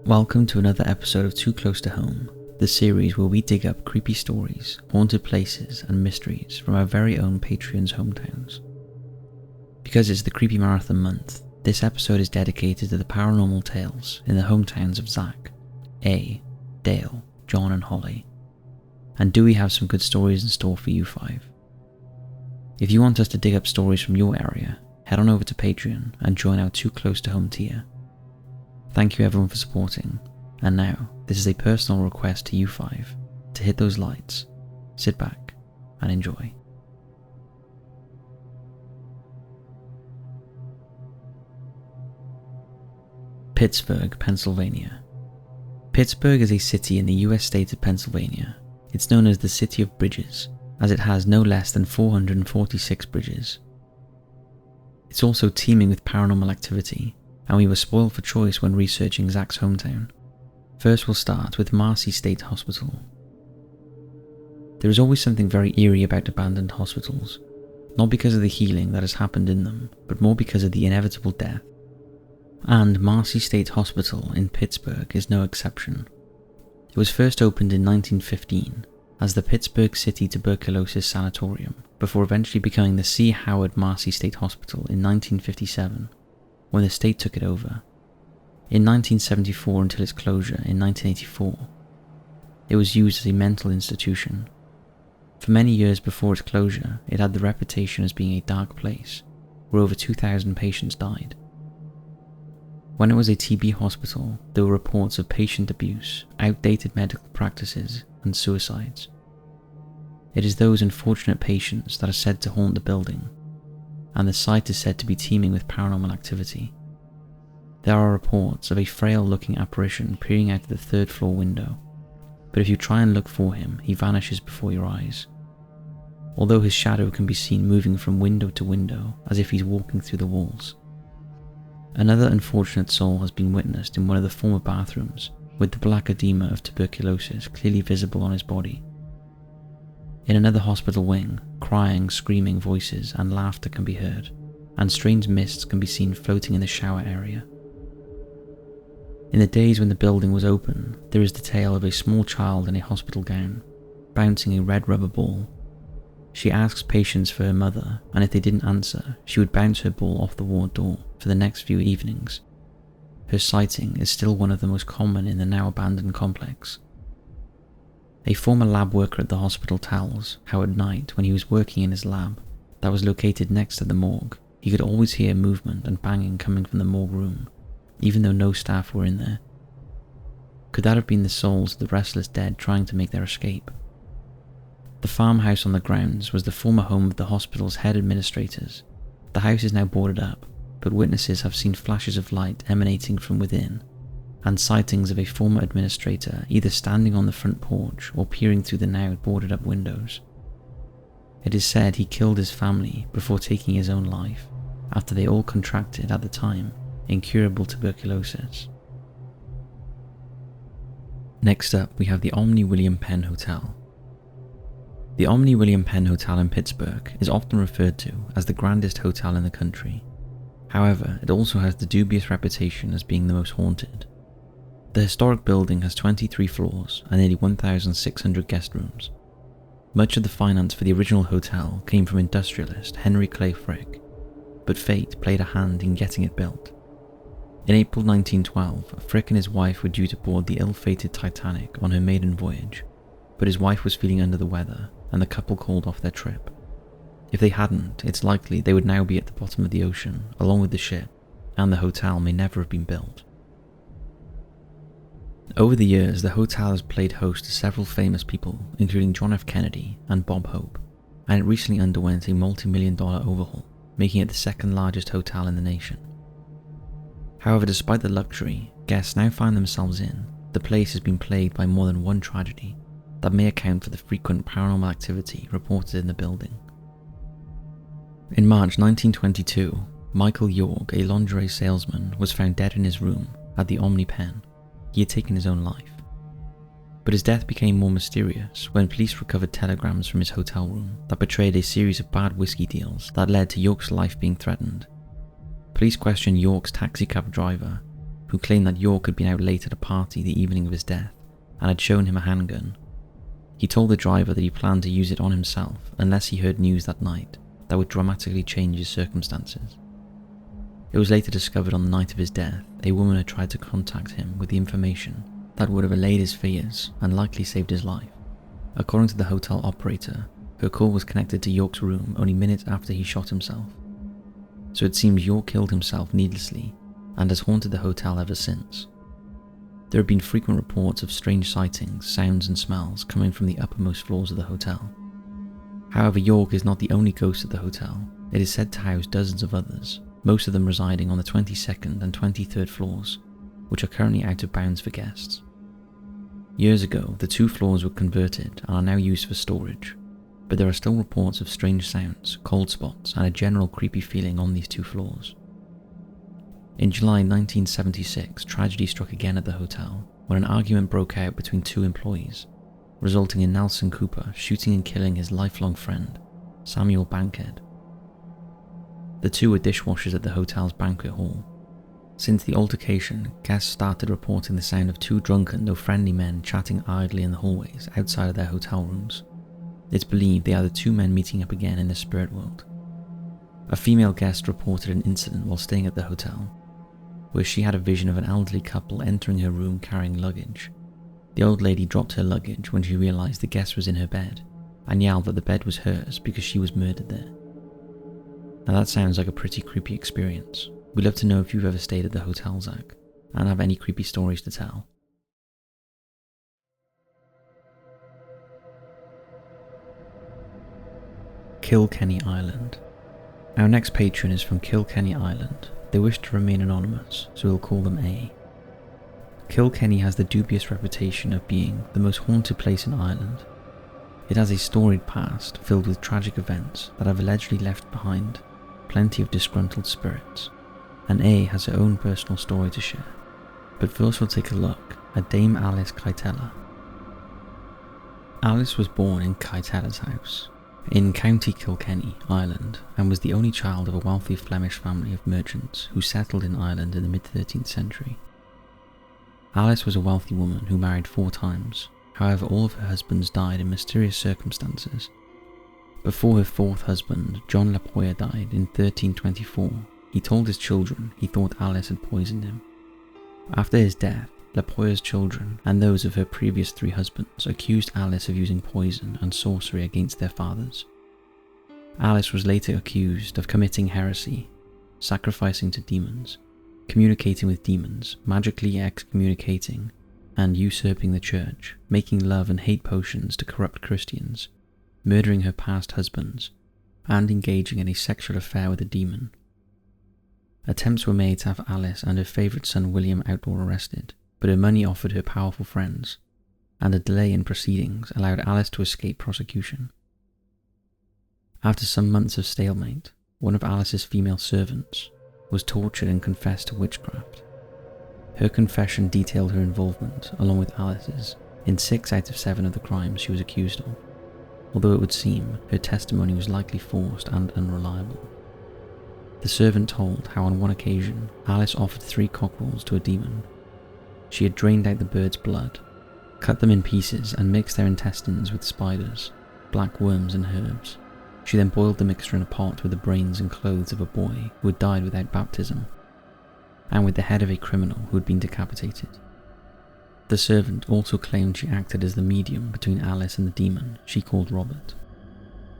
Welcome to another episode of Too Close to Home, the series where we dig up creepy stories, haunted places and mysteries from our very own Patreons' hometowns. Because it's the Creepy Marathon month, this episode is dedicated to the paranormal tales in the hometowns of Zach, A, Dale, John and Holly. And do we have some good stories in store for you five? If you want us to dig up stories from your area, head on over to Patreon and join our Too Close to Home tier. Thank you everyone for supporting, and now this is a personal request to you five to hit those lights, sit back and enjoy. Pittsburgh, Pennsylvania. Pittsburgh is a city in the US state of Pennsylvania. It's known as the City of Bridges, as it has no less than 446 bridges. It's also teeming with paranormal activity, and we were spoiled for choice when researching Zach's hometown. First we'll start with Marcy State Hospital. There is always something very eerie about abandoned hospitals, not because of the healing that has happened in them, but more because of the inevitable death. And Marcy State Hospital in Pittsburgh is no exception. It was first opened in 1915 as the Pittsburgh City Tuberculosis Sanatorium, before eventually becoming the C. Howard Marcy State Hospital in 1957. When the state took it over. In 1974 until its closure in 1984, it was used as a mental institution. For many years before its closure, it had the reputation as being a dark place, where over 2,000 patients died. When it was a TB hospital, there were reports of patient abuse, outdated medical practices, and suicides. It is those unfortunate patients that are said to haunt the building, and the site is said to be teeming with paranormal activity. There are reports of a frail-looking apparition peering out of the third-floor window, but if you try and look for him, he vanishes before your eyes, although his shadow can be seen moving from window to window as if he's walking through the walls. Another unfortunate soul has been witnessed in one of the former bathrooms, with the black edema of tuberculosis clearly visible on his body. In another hospital wing, crying, screaming voices and laughter can be heard, and strange mists can be seen floating in the shower area. In the days when the building was open, there is the tale of a small child in a hospital gown, bouncing a red rubber ball. She asks patients for her mother, and if they didn't answer, she would bounce her ball off the ward door for the next few evenings. Her sighting is still one of the most common in the now abandoned complex. A former lab worker at the hospital tells how at night when he was working in his lab that was located next to the morgue, he could always hear movement and banging coming from the morgue room, even though no staff were in there. Could that have been the souls of the restless dead trying to make their escape? The farmhouse on the grounds was the former home of the hospital's head administrators. The house is now boarded up, but witnesses have seen flashes of light emanating from within, and sightings of a former administrator either standing on the front porch or peering through the now boarded up windows. It is said he killed his family before taking his own life, after they all contracted, at the time, incurable tuberculosis. Next up, we have the Omni William Penn Hotel. The Omni William Penn Hotel in Pittsburgh is often referred to as the grandest hotel in the country. However, it also has the dubious reputation as being the most haunted. The historic building has 23 floors and nearly 1,600 guest rooms. Much of the finance for the original hotel came from industrialist Henry Clay Frick, but fate played a hand in getting it built. In April 1912, Frick and his wife were due to board the ill-fated Titanic on her maiden voyage, but his wife was feeling under the weather and the couple called off their trip. If they hadn't, it's likely they would now be at the bottom of the ocean, along with the ship, and the hotel may never have been built. Over the years, the hotel has played host to several famous people, including John F. Kennedy and Bob Hope, and it recently underwent a multi-million-dollar overhaul, making it the second largest hotel in the nation. However, despite the luxury guests now find themselves in, the place has been plagued by more than one tragedy that may account for the frequent paranormal activity reported in the building. In March 1922, Michael York, a lingerie salesman, was found dead in his room at the Omni Penn. He had taken his own life. But his death became more mysterious when police recovered telegrams from his hotel room that betrayed a series of bad whiskey deals that led to York's life being threatened. Police questioned York's taxicab driver, who claimed that York had been out late at a party the evening of his death and had shown him a handgun. He told the driver that he planned to use it on himself unless he heard news that night that would dramatically change his circumstances. It was later discovered on the night of his death, a woman had tried to contact him with the information that would have allayed his fears and likely saved his life. According to the hotel operator, her call was connected to York's room only minutes after he shot himself. So it seems York killed himself needlessly and has haunted the hotel ever since. There have been frequent reports of strange sightings, sounds and smells coming from the uppermost floors of the hotel. However, York is not the only ghost at the hotel. It is said to house dozens of others, most of them residing on the 22nd and 23rd floors, which are currently out of bounds for guests. Years ago, the 2 floors were converted and are now used for storage, but there are still reports of strange sounds, cold spots, and a general creepy feeling on these 2 floors. In July 1976, tragedy struck again at the hotel when an argument broke out between 2 employees, resulting in Nelson Cooper shooting and killing his lifelong friend, Samuel Bankhead. The 2 were dishwashers at the hotel's banquet hall. Since the altercation, guests started reporting the sound of 2 drunken though friendly men chatting idly in the hallways outside of their hotel rooms. It's believed they are the 2 men meeting up again in the spirit world. A female guest reported an incident while staying at the hotel, where she had a vision of an elderly couple entering her room carrying luggage. The old lady dropped her luggage when she realised the guest was in her bed, and yelled that the bed was hers because she was murdered there. Now that sounds like a pretty creepy experience. We'd love to know if you've ever stayed at the hotel, Zach, and have any creepy stories to tell. Kilkenny Island. Our next patron is from Kilkenny Island. They wish to remain anonymous, so we'll call them A. Kilkenny has the dubious reputation of being the most haunted place in Ireland. It has a storied past filled with tragic events that have allegedly left behind plenty of disgruntled spirits, and A has her own personal story to share. But first we'll take a look at Dame Alice Kytella. Alice was born in Kytella's house, in County Kilkenny, Ireland, and was the only child of a wealthy Flemish family of merchants who settled in Ireland in the mid-13th century. Alice was a wealthy woman who married 4 times, however all of her husbands died in mysterious circumstances. Before her 4th husband, John Lapoya, died in 1324, he told his children he thought Alice had poisoned him. After his death, Lapoya's children and those of her previous 3 husbands accused Alice of using poison and sorcery against their fathers. Alice was later accused of committing heresy, sacrificing to demons, communicating with demons, magically excommunicating, and usurping the church, making love and hate potions to corrupt Christians, murdering her past husbands, and engaging in a sexual affair with a demon. Attempts were made to have Alice and her favourite son William Outlaw arrested, but her money offered her powerful friends, and a delay in proceedings allowed Alice to escape prosecution. After some months of stalemate, one of Alice's female servants was tortured and confessed to witchcraft. Her confession detailed her involvement, along with Alice's, in 6 out of 7 of the crimes she was accused of, although it would seem her testimony was likely forced and unreliable. The servant told how on one occasion Alice offered 3 cockerels to a demon. She had drained out the birds' blood, cut them in pieces and mixed their intestines with spiders, black worms and herbs. She then boiled the mixture in a pot with the brains and clothes of a boy who had died without baptism, and with the head of a criminal who had been decapitated. The servant also claimed she acted as the medium between Alice and the demon she called Robert.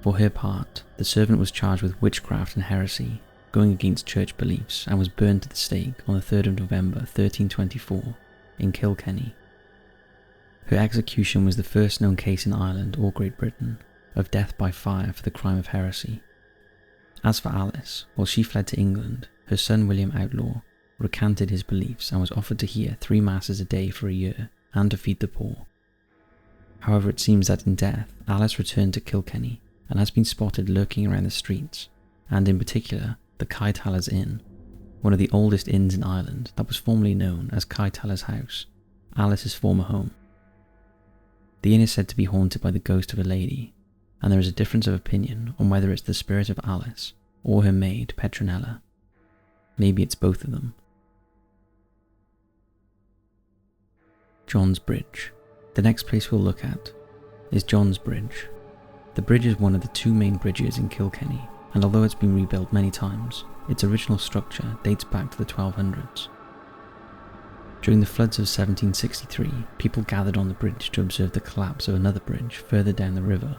For her part, the servant was charged with witchcraft and heresy, going against church beliefs, and was burned to the stake on the 3rd of November 1324 in Kilkenny. Her execution was the first known case in Ireland or Great Britain of death by fire for the crime of heresy. As for Alice, while she fled to England, her son William Outlaw recanted his beliefs and was offered to hear 3 masses a day for a year and to feed the poor. However, it seems that in death, Alice returned to Kilkenny and has been spotted lurking around the streets, and in particular the Kytella's Inn, one of the oldest inns in Ireland that was formerly known as Kytella's House, Alice's former home. The inn is said to be haunted by the ghost of a lady, and there is a difference of opinion on whether it's the spirit of Alice or her maid Petronella. Maybe it's both of them. John's Bridge. The next place we'll look at is John's Bridge. The bridge is one of the two main bridges in Kilkenny, and although it's been rebuilt many times, its original structure dates back to the 1200s. During the floods of 1763, people gathered on the bridge to observe the collapse of another bridge further down the river,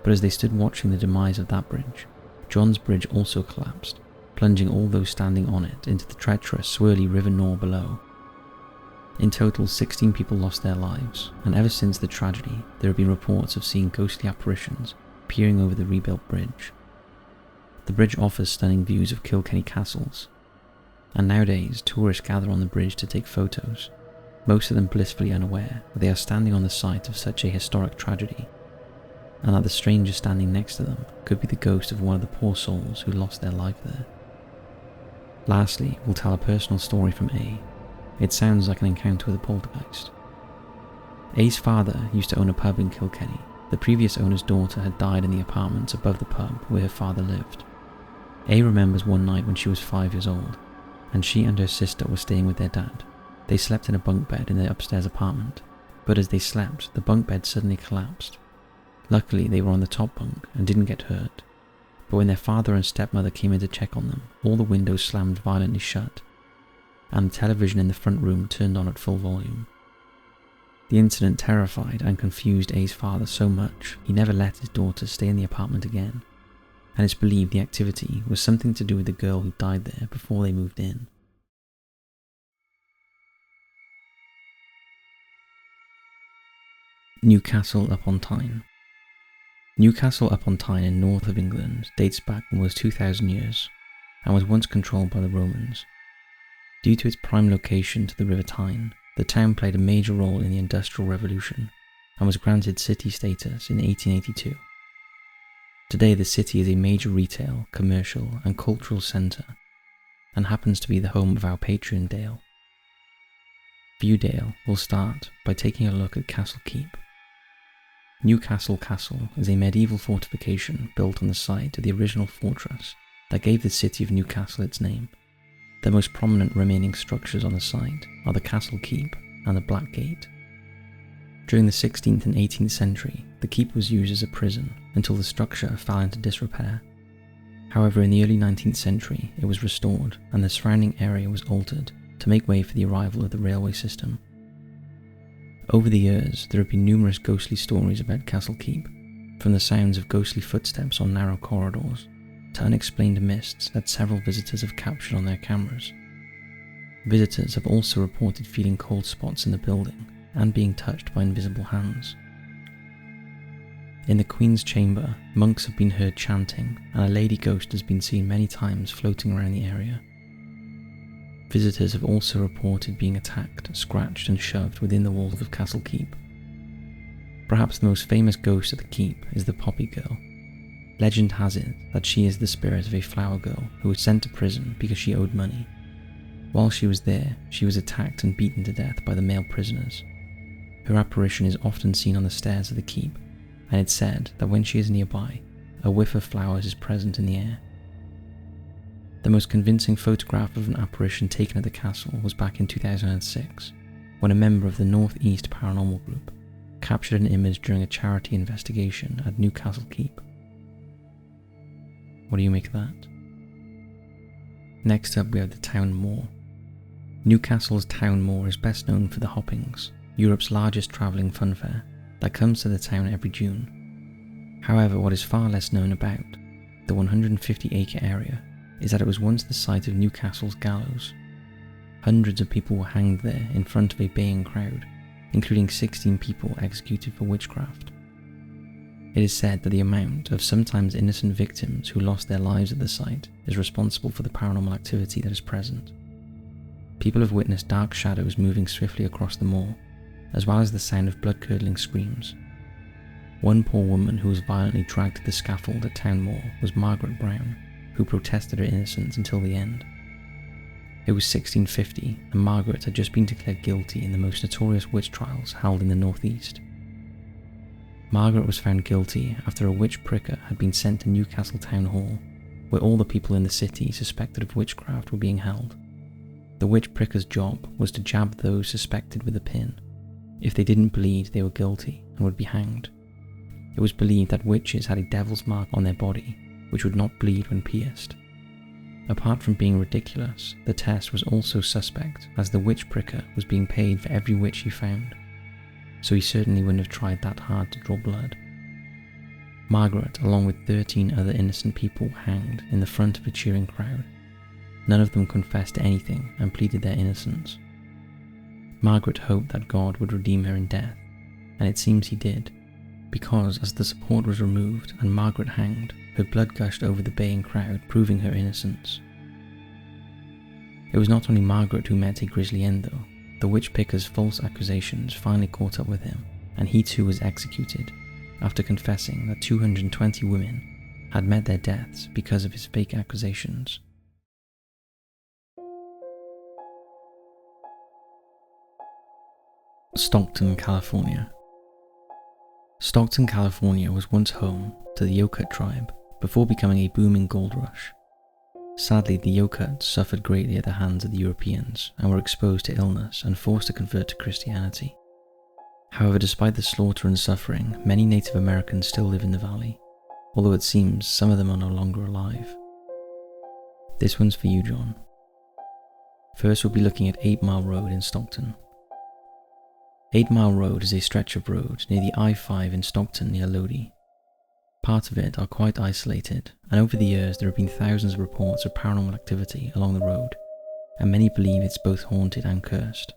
but as they stood watching the demise of that bridge, John's Bridge also collapsed, plunging all those standing on it into the treacherous, swirly River Nore below. In total, 16 people lost their lives, and ever since the tragedy, there have been reports of seeing ghostly apparitions peering over the rebuilt bridge. The bridge offers stunning views of Kilkenny castles, and nowadays tourists gather on the bridge to take photos, most of them blissfully unaware that they are standing on the site of such a historic tragedy, and that the stranger standing next to them could be the ghost of one of the poor souls who lost their life there. Lastly, we'll tell a personal story from A. It sounds like an encounter with a poltergeist. A's father used to own a pub in Kilkenny. The previous owner's daughter had died in the apartments above the pub where her father lived. A remembers one night when she was 5 years old, and she and her sister were staying with their dad. They slept in a bunk bed in their upstairs apartment, but as they slept, the bunk bed suddenly collapsed. Luckily, they were on the top bunk and didn't get hurt, but when their father and stepmother came in to check on them, all the windows slammed violently shut, and the television in the front room turned on at full volume. The incident terrified and confused A's father so much, he never let his daughter stay in the apartment again, and it's believed the activity was something to do with the girl who died there before they moved in. Newcastle upon Tyne. Newcastle upon Tyne in north of England dates back almost 2,000 years and was once controlled by the Romans. Due to its prime location to the River Tyne, the town played a major role in the Industrial Revolution and was granted city status in 1882. Today the city is a major retail, commercial and cultural centre and happens to be the home of our patron Dale. Viewdale will start by taking a look at Castle Keep. Newcastle Castle is a medieval fortification built on the site of the original fortress that gave the city of Newcastle its name. The most prominent remaining structures on the site are the Castle Keep and the Black Gate. During the 16th and 18th century, the keep was used as a prison until the structure fell into disrepair. However, in the early 19th century, it was restored and the surrounding area was altered to make way for the arrival of the railway system. Over the years, there have been numerous ghostly stories about Castle Keep, from the sounds of ghostly footsteps on narrow corridors to unexplained mists that several visitors have captured on their cameras. Visitors have also reported feeling cold spots in the building and being touched by invisible hands. In the Queen's Chamber, monks have been heard chanting, and a lady ghost has been seen many times floating around the area. Visitors have also reported being attacked, scratched and shoved within the walls of Castle Keep. Perhaps the most famous ghost of the keep is the Poppy Girl. Legend has it that she is the spirit of a flower girl who was sent to prison because she owed money. While she was there, she was attacked and beaten to death by the male prisoners. Her apparition is often seen on the stairs of the keep, and it's said that when she is nearby, a whiff of flowers is present in the air. The most convincing photograph of an apparition taken at the castle was back in 2006, when a member of the North East Paranormal Group captured an image during a charity investigation at Newcastle Keep. What do you make of that? Next up we have the Town Moor. Newcastle's Town Moor is best known for the Hoppings, Europe's largest travelling funfair that comes to the town every June. However, what is far less known about the 150-acre area is that it was once the site of Newcastle's gallows. Hundreds of people were hanged there in front of a baying crowd, including 16 people executed for witchcraft. It is said that the amount of sometimes innocent victims who lost their lives at the site is responsible for the paranormal activity that is present. People have witnessed dark shadows moving swiftly across the moor, as well as the sound of blood-curdling screams. One poor woman who was violently dragged to the scaffold at Town Moor was Margaret Brown, who protested her innocence until the end. It was 1650, and Margaret had just been declared guilty in the most notorious witch trials held in the northeast. Margaret was found guilty after a witch pricker had been sent to Newcastle Town Hall, where all the people in the city suspected of witchcraft were being held. The witch pricker's job was to jab those suspected with a pin, If they didn't bleed, they were guilty and would be hanged. It was believed that witches had a devil's mark on their body, which would not bleed when pierced. Apart from being ridiculous, the test was also suspect, as the witch pricker was being paid for every witch he found, so he certainly wouldn't have tried that hard to draw blood. Margaret, along with 13 other innocent people, were hanged in the front of a cheering crowd. None of them confessed to anything and pleaded their innocence. Margaret hoped that God would redeem her in death, and it seems he did, because as the support was removed and Margaret hanged, her blood gushed over the baying crowd, proving her innocence. It was not only Margaret who met a grisly end though. The witch picker's false accusations finally caught up with him, and he too was executed, after confessing that 220 women had met their deaths because of his fake accusations. Stockton, California. Stockton, California was once home to the Yokut tribe before becoming a booming gold rush. Sadly, the Yokuts suffered greatly at the hands of the Europeans and were exposed to illness and forced to convert to Christianity. However, despite the slaughter and suffering, many Native Americans still live in the valley, although it seems some of them are no longer alive. This one's for you, John. First, we'll be looking at 8 Mile Road in Stockton. 8 Mile Road is a stretch of road near the I-5 in Stockton near Lodi. Parts of it are quite isolated, and over the years there have been thousands of reports of paranormal activity along the road, and many believe it's both haunted and cursed.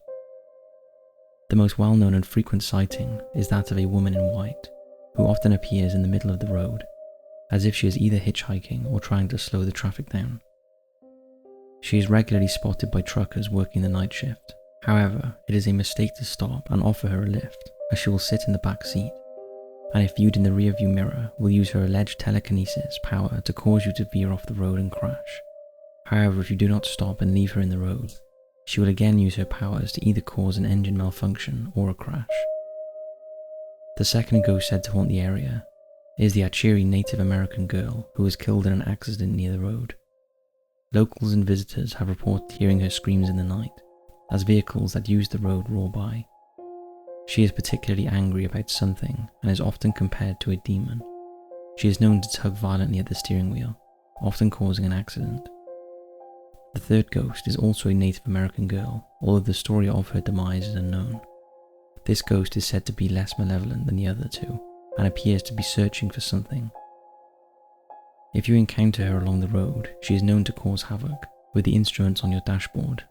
The most well-known and frequent sighting is that of a woman in white, who often appears in the middle of the road, as if she is either hitchhiking or trying to slow the traffic down. She is regularly spotted by truckers working the night shift. However, it is a mistake to stop and offer her a lift, as she will sit in the back seat, and if viewed in the rearview mirror, will use her alleged telekinesis power to cause you to veer off the road and crash. However, if you do not stop and leave her in the road, she will again use her powers to either cause an engine malfunction or a crash. The second ghost said to haunt the area is the Achiri Native American girl who was killed in an accident near the road. Locals and visitors have reported hearing her screams in the night, as vehicles that use the road roar by. She is particularly angry about something and is often compared to a demon. She is known to tug violently at the steering wheel, often causing an accident. The third ghost is also a Native American girl, although the story of her demise is unknown. This ghost is said to be less malevolent than the other two, and appears to be searching for something. If you encounter her along the road, she is known to cause havoc, with the instruments on your dashboard.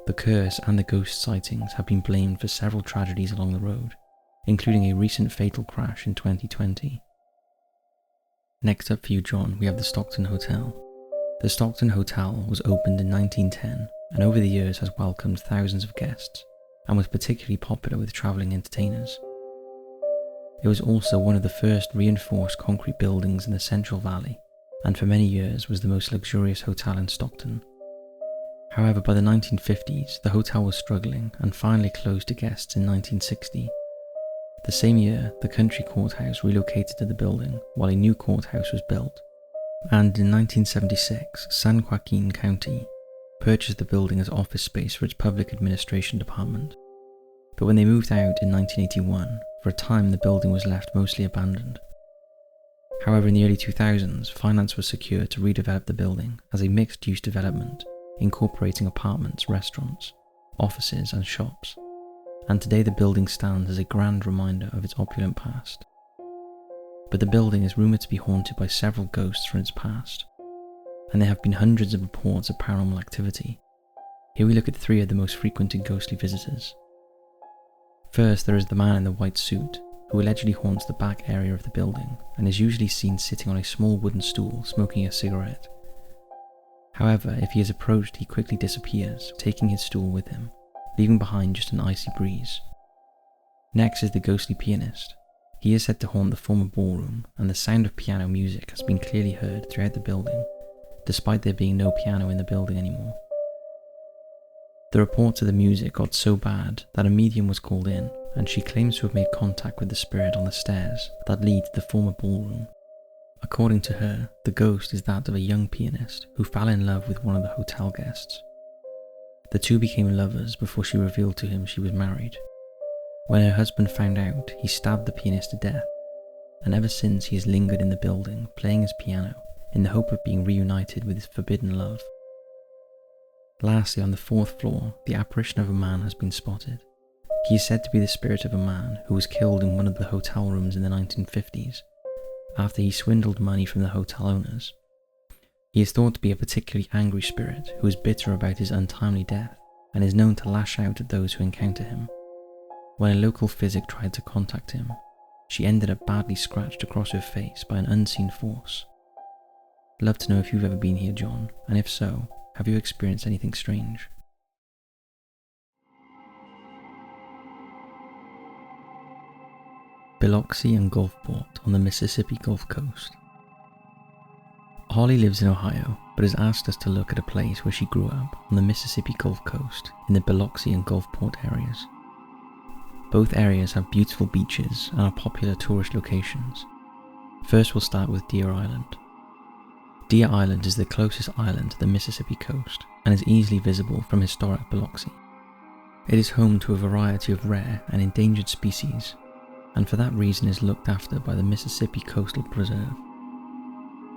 The curse and the ghost sightings have been blamed for several tragedies along the road, including a recent fatal crash in 2020. Next up for you, John, we have the Stockton Hotel. The Stockton Hotel was opened in 1910 and over the years has welcomed thousands of guests and was particularly popular with travelling entertainers. It was also one of the first reinforced concrete buildings in the Central Valley, and for many years was the most luxurious hotel in Stockton. However, by the 1950s, the hotel was struggling and finally closed to guests in 1960. The same year, the country courthouse relocated to the building while a new courthouse was built, and in 1976, San Joaquin County purchased the building as office space for its public administration department. But when they moved out in 1981, for a time the building was left mostly abandoned. However, in the early 2000s, finance was secured to redevelop the building as a mixed-use development, incorporating apartments, restaurants, offices and shops, and today the building stands as a grand reminder of its opulent past. But the building is rumoured to be haunted by several ghosts from its past, and there have been hundreds of reports of paranormal activity. Here we look at 3 of the most frequented ghostly visitors. First, there is the man in the white suit, who allegedly haunts the back area of the building and is usually seen sitting on a small wooden stool smoking a cigarette. However, if he is approached, he quickly disappears, taking his stool with him, leaving behind just an icy breeze. Next is the ghostly pianist. He is said to haunt the former ballroom, and the sound of piano music has been clearly heard throughout the building, despite there being no piano in the building anymore. The reports of the music got so bad that a medium was called in, and she claims to have made contact with the spirit on the stairs that lead to the former ballroom. According to her, the ghost is that of a young pianist who fell in love with one of the hotel guests. The two became lovers before she revealed to him she was married. When her husband found out, he stabbed the pianist to death, and ever since he has lingered in the building playing his piano in the hope of being reunited with his forbidden love. Lastly, on the 4th floor, the apparition of a man has been spotted. He is said to be the spirit of a man who was killed in one of the hotel rooms in the 1950s after he swindled money from the hotel owners. He is thought to be a particularly angry spirit who is bitter about his untimely death and is known to lash out at those who encounter him. When a local physic tried to contact him, she ended up badly scratched across her face by an unseen force. Love to know if you've ever been here, John, and if so, have you experienced anything strange? Biloxi and Gulfport on the Mississippi Gulf Coast. Holly lives in Ohio, but has asked us to look at a place where she grew up on the Mississippi Gulf Coast in the Biloxi and Gulfport areas. Both areas have beautiful beaches and are popular tourist locations. First, we'll start with Deer Island. Deer Island is the closest island to the Mississippi coast and is easily visible from historic Biloxi. It is home to a variety of rare and endangered species, and for that reason is looked after by the Mississippi Coastal Preserve.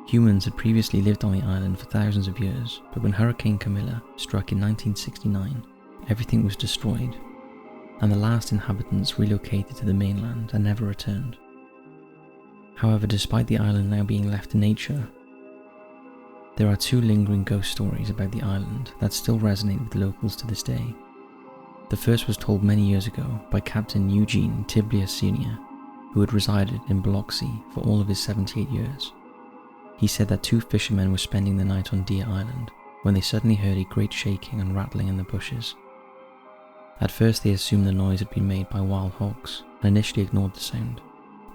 Humans had previously lived on the island for thousands of years, but when Hurricane Camilla struck in 1969, everything was destroyed, and the last inhabitants relocated to the mainland and never returned. However, despite the island now being left to nature, there are 2 lingering ghost stories about the island that still resonate with locals to this day. The first was told many years ago by Captain Eugene Tiblius Sr., who had resided in Biloxi for all of his 78 years. He said that 2 fishermen were spending the night on Deer Island when they suddenly heard a great shaking and rattling in the bushes. At first they assumed the noise had been made by wild hogs and initially ignored the sound,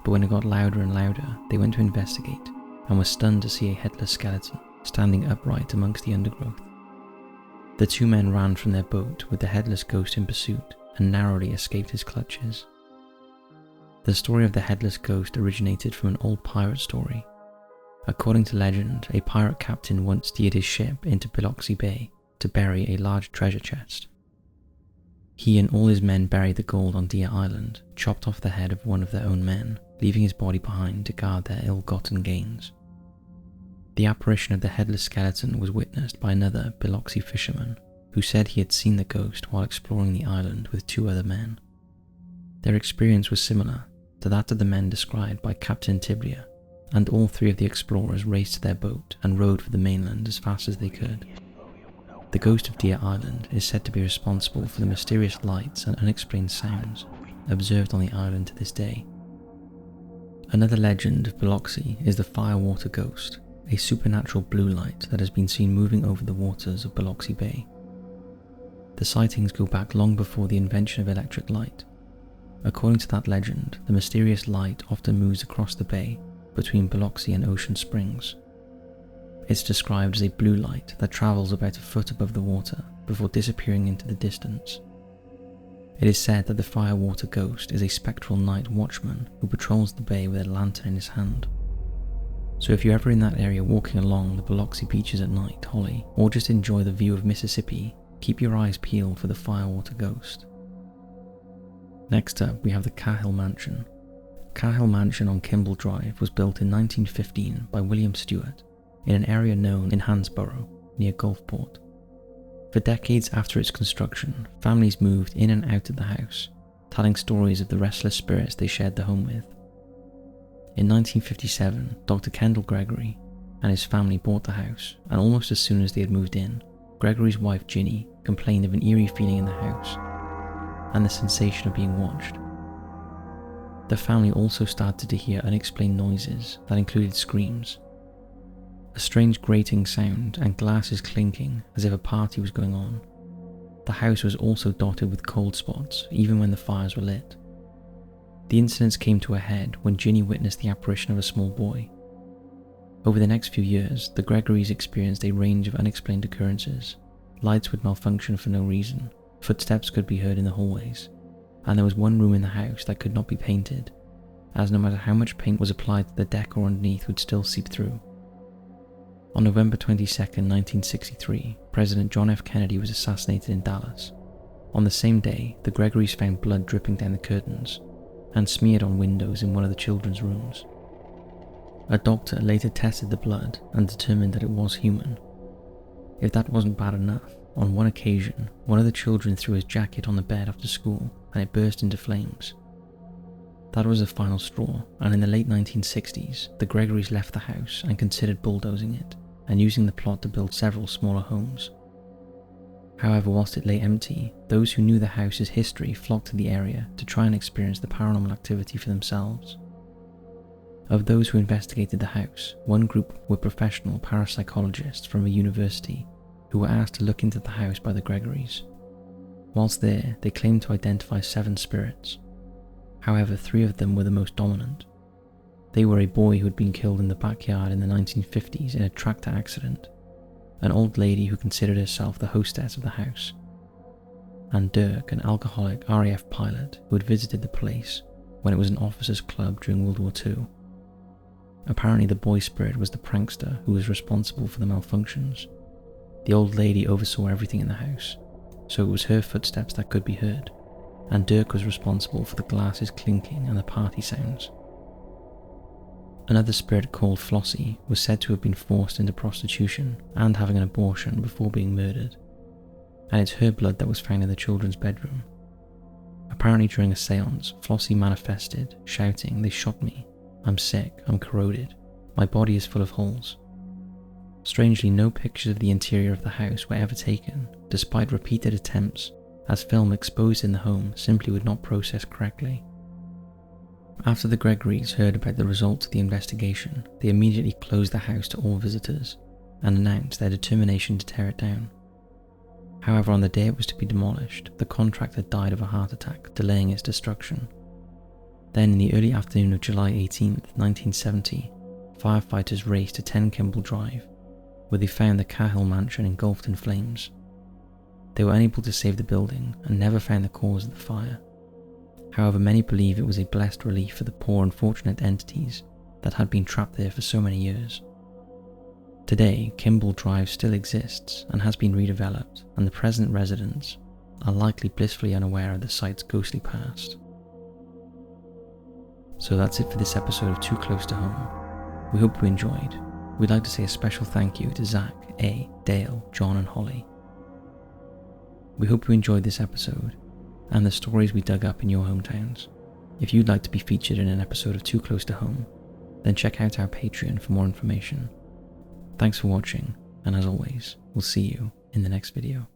but when it got louder and louder they went to investigate and were stunned to see a headless skeleton standing upright amongst the undergrowth. The 2 men ran from their boat with the headless ghost in pursuit and narrowly escaped his clutches. The story of the headless ghost originated from an old pirate story. According to legend, a pirate captain once steered his ship into Biloxi Bay to bury a large treasure chest. He and all his men buried the gold on Deer Island, chopped off the head of one of their own men, leaving his body behind to guard their ill-gotten gains. The apparition of the headless skeleton was witnessed by another Biloxi fisherman, who said he had seen the ghost while exploring the island with 2 other men. Their experience was similar to that of the men described by Captain Tiblia, and all 3 of the explorers raced to their boat and rowed for the mainland as fast as they could. The ghost of Deer Island is said to be responsible for the mysterious lights and unexplained sounds observed on the island to this day. Another legend of Biloxi is the firewater ghost, a supernatural blue light that has been seen moving over the waters of Biloxi Bay. The sightings go back long before the invention of electric light. According to that legend, the mysterious light often moves across the bay between Biloxi and Ocean Springs. It's described as a blue light that travels about a foot above the water before disappearing into the distance. It is said that the firewater ghost is a spectral night watchman who patrols the bay with a lantern in his hand. So if you're ever in that area walking along the Biloxi beaches at night, Holly, or just enjoy the view of Mississippi, keep your eyes peeled for the firewater ghost. Next up, we have the Cahill Mansion. Cahill Mansion on Kimball Drive was built in 1915 by William Stewart in an area known in Hansborough, near Gulfport. For decades after its construction, families moved in and out of the house, telling stories of the restless spirits they shared the home with. In 1957, Dr. Kendall Gregory and his family bought the house, and almost as soon as they had moved in, Gregory's wife Ginny complained of an eerie feeling in the house and the sensation of being watched. The family also started to hear unexplained noises that included screams, a strange grating sound and glasses clinking as if a party was going on. The house was also dotted with cold spots even when the fires were lit. The incidents came to a head when Ginny witnessed the apparition of a small boy. Over the next few years, the Gregorys experienced a range of unexplained occurrences. Lights would malfunction for no reason, footsteps could be heard in the hallways, and there was one room in the house that could not be painted, as no matter how much paint was applied to the decor underneath would still seep through. On November 22, 1963, President John F. Kennedy was assassinated in Dallas. On the same day, the Gregorys found blood dripping down the curtains and smeared on windows in one of the children's rooms. A doctor later tested the blood and determined that it was human. If that wasn't bad enough, on one occasion, one of the children threw his jacket on the bed after school and it burst into flames. That was the final straw, and in the late 1960s, the Gregorys left the house and considered bulldozing it and using the plot to build several smaller homes. However, whilst it lay empty, those who knew the house's history flocked to the area to try and experience the paranormal activity for themselves. Of those who investigated the house, one group were professional parapsychologists from a university who were asked to look into the house by the Gregorys. Whilst there, they claimed to identify 7 spirits. However, 3 of them were the most dominant. They were a boy who had been killed in the backyard in the 1950s in a tractor accident, an old lady who considered herself the hostess of the house, and Dirk, an alcoholic RAF pilot who had visited the place when it was an officers' club during World War II. Apparently the boy spirit was the prankster who was responsible for the malfunctions. The old lady oversaw everything in the house, so it was her footsteps that could be heard, and Dirk was responsible for the glasses clinking and the party sounds. Another spirit called Flossie was said to have been forced into prostitution and having an abortion before being murdered, and it's her blood that was found in the children's bedroom. Apparently during a seance, Flossie manifested, shouting, "They shot me. I'm sick, I'm corroded. My body is full of holes." Strangely, no pictures of the interior of the house were ever taken, despite repeated attempts, as film exposed in the home simply would not process correctly. After the Gregorys heard about the results of the investigation, they immediately closed the house to all visitors and announced their determination to tear it down. However, on the day it was to be demolished, the contractor died of a heart attack, delaying its destruction. Then, in the early afternoon of July 18, 1970, firefighters raced to 10 Kimball Drive, where they found the Cahill mansion engulfed in flames. They were unable to save the building and never found the cause of the fire. However, many believe it was a blessed relief for the poor unfortunate entities that had been trapped there for so many years. Today, Kimball Drive still exists and has been redeveloped, and the present residents are likely blissfully unaware of the site's ghostly past. So that's it for this episode of Too Close to Home. We hope you enjoyed. We'd like to say a special thank you to Zach, A, Dale, John and Holly. We hope you enjoyed this episode and the stories we dug up in your hometowns. If you'd like to be featured in an episode of Too Close to Home, then check out our Patreon for more information. Thanks for watching, and as always, we'll see you in the next video.